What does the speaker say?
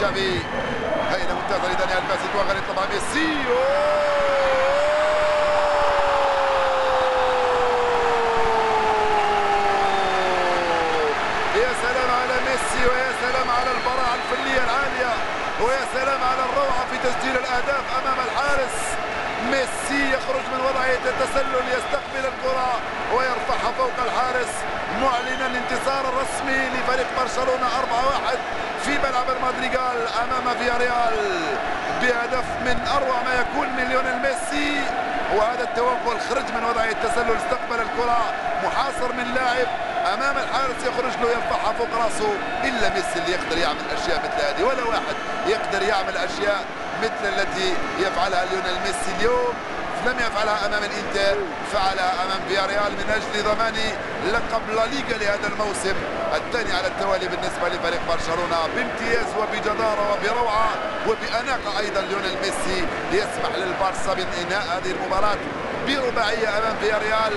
تشافي. هيله ممتازه لدانيال باسيت وغلط طبعا ميسي. يا سلام على ميسي ويا سلام على البراعه الفنيه العاليه ويا سلام على الروعه في تسجيل الاهداف امام الحارس. ميسي يخرج من وضعيه التسلل يستقبل الكره ويرفعها فوق الحارس معلنا الانتصار الرسمي لفريق برشلونه 4-1 في ملعب المادريغال امام فياريال بهدف من اروع ما يكون من ليونيل ميسي. وهذا التوغل خرج من وضعيه التسلل استقبل الكره محاصر من لاعب امام الحارس يخرج له يرفعها فوق راسه. الا ميسي اللي يقدر يعمل اشياء مثل هذه ولا واحد يقدر يعمل اشياء مثل التي يفعلها ليونيل ميسي اليوم. لم يفعلها امام الانتر فعلها امام فياريال من اجل ضمان لقب لا ليغا لهذا الموسم الثاني على التوالي بالنسبه لفريق برشلونه بامتياز وبجداره وبروعه وباناقه. ايضا ليونيل ميسي ليسمح للبارسا بانهاء هذه المباراه برباعيه امام فياريال.